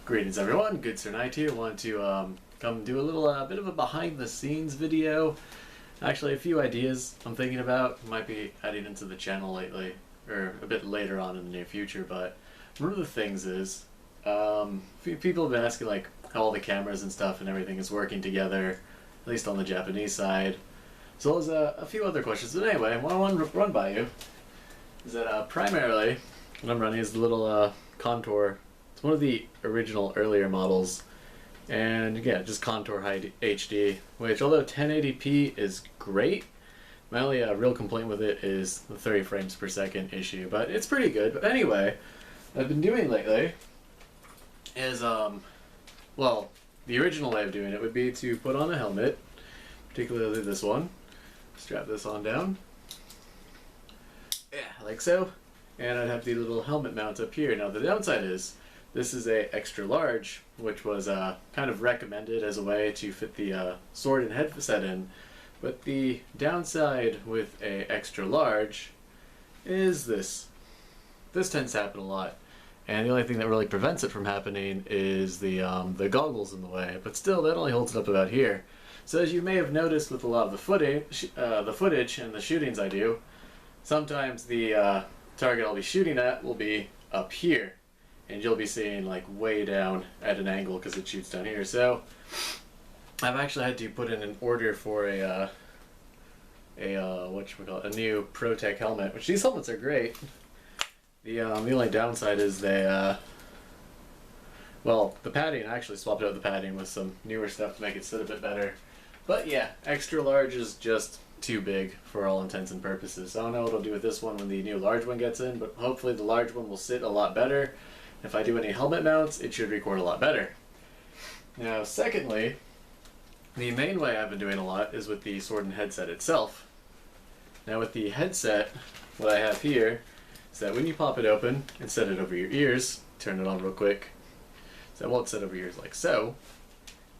Greetings everyone, Good Sir Knight here. Want to come do a little bit of a behind the scenes video. Actually, a few ideas I'm thinking about. Might be adding into the channel lately, or a bit later on in the near future, but one of the things is, few people have been asking like how all the cameras and stuff and everything is working together, at least on the Japanese side. So there's a few other questions, but anyway, what I want to run by you is that primarily what I'm running is the little Contour. It's one of the original earlier models, and yeah, just Contour High HD, which although 1080p is great, my only real complaint with it is the 30 frames per second issue, but it's pretty good. But anyway, what I've been doing lately is, well, the original way of doing it would be to put on a helmet, particularly this one, strap this on down, yeah, like so, and I'd have the little helmet mount up here. Now the downside is, this is a extra large, which was kind of recommended as a way to fit the sword and headset in. But the downside with a extra large is this. This tends to happen a lot, and the only thing that really prevents it from happening is the goggles in the way. But still, that only holds it up about here. So as you may have noticed with a lot of the footage and the shootings I do, sometimes the target I'll be shooting at will be up here. And you'll be seeing like way down at an angle because it shoots down here. So I've actually had to put in an order for a new ProTech helmet, which these helmets are great. The only downside is they well, the padding, I actually swapped out the padding with some newer stuff to make it sit a bit better. But yeah, extra large is just too big for all intents and purposes. So I don't know what I'll do with this one when the new large one gets in, but hopefully the large one will sit a lot better. If I do any helmet mounts, it should record a lot better. Now, secondly, the main way I've been doing a lot is with the sword and headset itself. Now with the headset, what I have here is that when you pop it open and set it over your ears, turn it on real quick, so I won't set over your ears like so,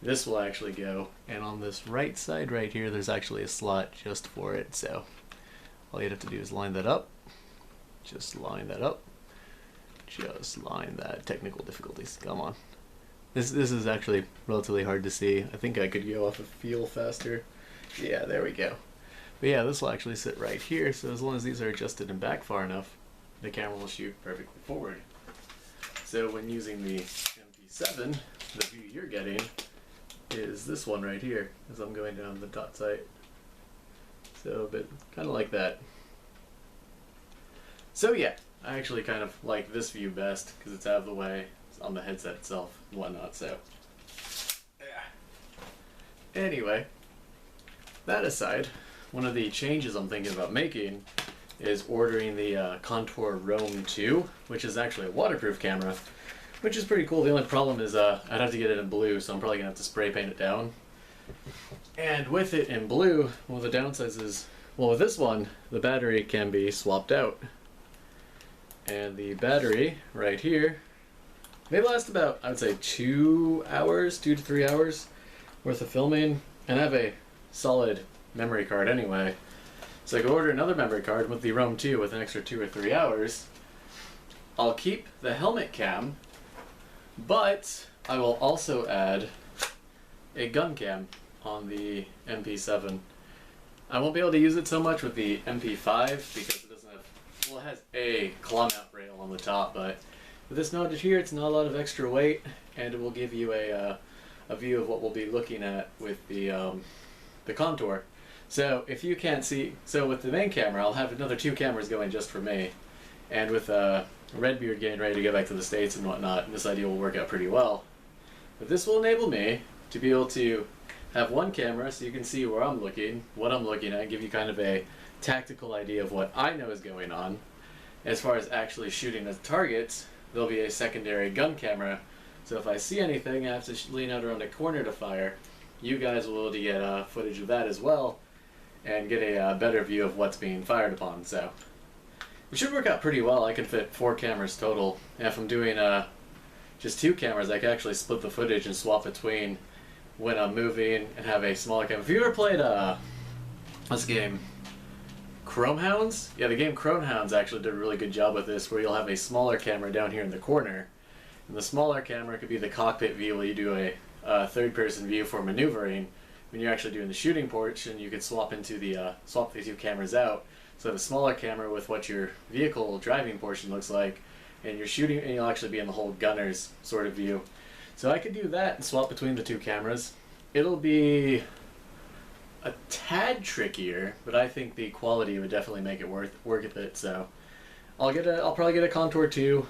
this will actually go, and on this right side right here, there's actually a slot just for it, so all you'd have to do is line that up, just line that up. Just line that. Technical difficulties. Come on. This is actually relatively hard to see. I think I could go off of feel faster. Yeah, there we go. But yeah, this will actually sit right here, so as long as these are adjusted and back far enough, the camera will shoot perfectly forward. So when using the MP7, the view you're getting is this one right here, as I'm going down the dot sight. So a bit kind of like that. So yeah, I actually kind of like this view best because it's out of the way on the headset itself and whatnot, so yeah. Anyway, that aside, one of the changes I'm thinking about making is ordering the Contour Roam 2, which is actually a waterproof camera, which is pretty cool. The only problem is I'd have to get it in blue, so I'm probably going to have to spray paint it down. And with it in blue, one of the downsides is, well, with this one, the battery can be swapped out. And the battery right here, they last about, I would say, 2 to 3 hours worth of filming, and I have a solid memory card anyway. So I could order another memory card with the Roam 2 with an extra 2 or 3 hours. I'll keep the helmet cam, but I will also add a gun cam on the MP7. I won't be able to use it so much with the MP5 because it doesn't have, well, it has a claw mount rail on the top, but with this mounted here, it's not a lot of extra weight, and it will give you a view of what we'll be looking at with the Contour. So if you can't see, so with the main camera, I'll have another 2 cameras going just for me, and with Redbeard getting ready to go back to the States and whatnot, this idea will work out pretty well. But this will enable me to be able to have one camera so you can see where I'm looking, what I'm looking at, give you kind of a tactical idea of what I know is going on. As far as actually shooting at targets, there'll be a secondary gun camera, so if I see anything I have to lean out around a corner to fire, you guys will be able to get footage of that as well and get a better view of what's being fired upon. So it should work out pretty well. I can fit 4 cameras total, and if I'm doing just 2 cameras, I can actually split the footage and swap between when I'm moving and have a smaller camera. Have you ever played this game, Chrome Hounds? Yeah, the game Chrome Hounds actually did a really good job with this, where you'll have a smaller camera down here in the corner, And the smaller camera could be the cockpit view where you do a third-person view for maneuvering. When you're actually doing the shooting portion, you could swap into the swap the two cameras out. So the smaller camera with what your vehicle driving portion looks like, and you're shooting, and you'll actually be in the whole gunner's sort of view. So I could do that and swap between the two cameras. It'll be a tad trickier, but I think the quality would definitely make it work with it. So I'll probably get a Contour 2,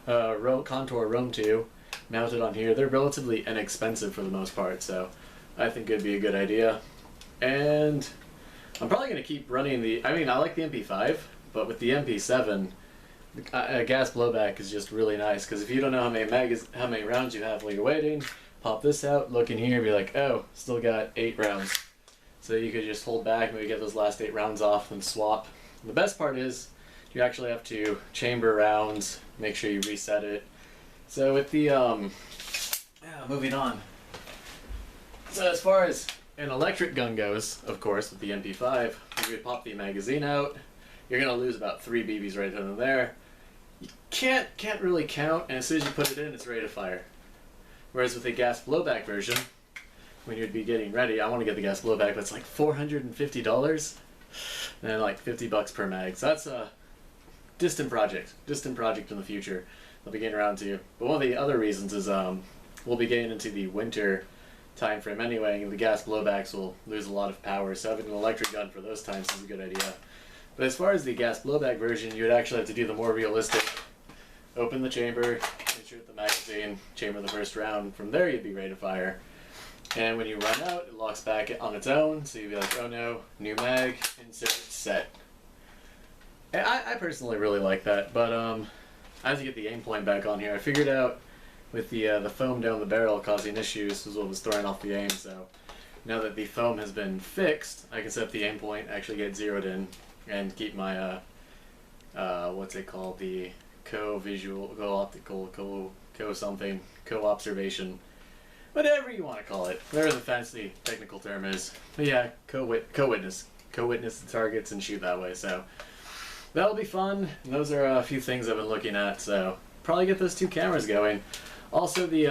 Contour Roam 2 mounted on here. They're relatively inexpensive for the most part, so I think it'd be a good idea. And I'm probably going to keep running I like the MP5, but with the MP7, a gas blowback is just really nice, because if you don't know how many rounds you have while you're waiting, pop this out, look in here, be like, oh, still got 8 rounds. So you could just hold back, maybe get those last 8 rounds off and swap. And the best part is you actually have to chamber rounds, make sure you reset it. So with the moving on. So as far as an electric gun goes, of course, with the MP5, if you pop the magazine out, you're gonna lose about 3 BBs right then and there. You can't really count, and as soon as you put it in, it's ready to fire. Whereas with the gas blowback version, when you'd be getting ready, I want to get the gas blowback, but it's like $450, and then like $50 per mag. So that's a distant project in the future. I'll be getting around to. But one of the other reasons is we'll be getting into the winter time frame anyway, and the gas blowbacks will lose a lot of power. So having an electric gun for those times is a good idea. But as far as the gas blowback version, you would actually have to do the more realistic. Open the chamber, insert the magazine, chamber the first round. From there, you'd be ready to fire. And when you run out, it locks back on its own. So you'd be like, oh no, new mag, insert, set. And I personally really like that. But as you get the aim point back on here, I figured out with the foam down the barrel causing issues was what was throwing off the aim. So now that the foam has been fixed, I can set up the aim point, actually get zeroed in, and keep my what's it called, the co-visual, co-optical, co-something, co-observation, whatever you want to call it, whatever the fancy technical term is. But yeah, co-witness the targets and shoot that way. So that'll be fun. And those are a few things I've been looking at. So probably get those 2 cameras going. Also the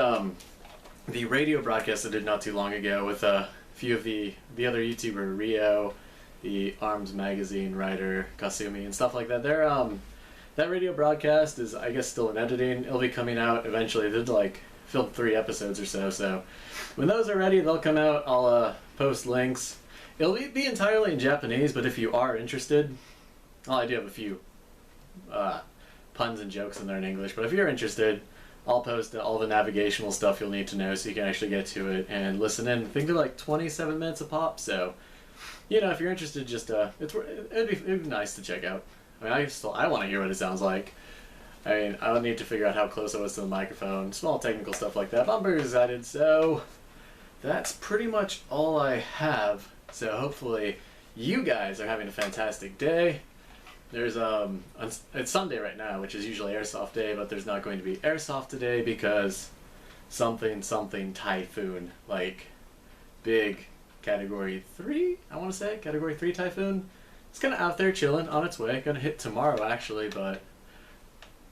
radio broadcast I did not too long ago with a few of the other YouTuber, Rio, the Arms Magazine writer, Kasumi, and stuff like that. They're that radio broadcast is, I guess, still in editing. It'll be coming out eventually. They did like film 3 episodes or so. So when those are ready, they'll come out. I'll post links. It'll be entirely in Japanese, but if you are interested, well, I do have a few puns and jokes in there in English. But if you're interested, I'll post all the navigational stuff you'll need to know so you can actually get to it and listen in. I think they're like 27 minutes a pop. So you know, if you're interested, just it'd be nice to check out. I mean, I want to hear what it sounds like. I mean, I would need to figure out how close I was to the microphone, small technical stuff like that. But I'm very excited, so that's pretty much all I have. So hopefully you guys are having a fantastic day. There's it's Sunday right now, which is usually Airsoft Day, but there's not going to be Airsoft today because something typhoon, like big Category 3, I want to say. Category 3 typhoon. It's kind of out there chilling on its way. Gonna hit tomorrow, actually, but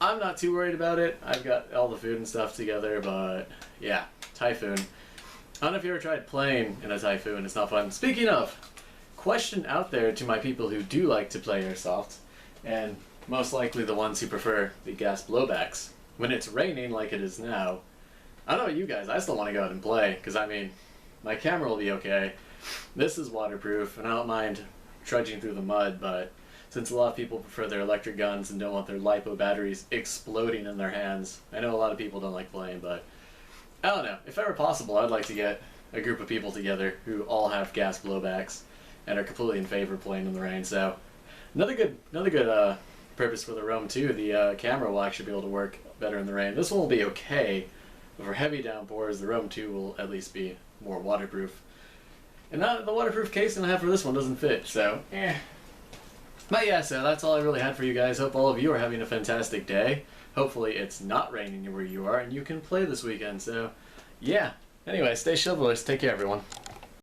I'm not too worried about it. I've got all the food and stuff together, but yeah, typhoon. I don't know if you ever tried playing in a typhoon. It's not fun. Speaking of, question out there to my people who do like to play Airsoft, and most likely the ones who prefer the gas blowbacks. When it's raining like it is now, I don't know about you guys, I still want to go out and play, because I mean, my camera will be okay. This is waterproof, and I don't mind trudging through the mud, but since a lot of people prefer their electric guns and don't want their LiPo batteries exploding in their hands, I know a lot of people don't like playing, but I don't know. If ever possible, I'd like to get a group of people together who all have gas blowbacks and are completely in favor of playing in the rain. So another good purpose for the Roam 2, the camera will actually be able to work better in the rain. This one will be okay, but for heavy downpours, the Roam 2 will at least be more waterproof. And the waterproof casing I have for this one doesn't fit, so But yeah, so that's all I really had for you guys. Hope all of you are having a fantastic day. Hopefully it's not raining where you are and you can play this weekend. So yeah, anyway, stay chivalrous. Take care, everyone.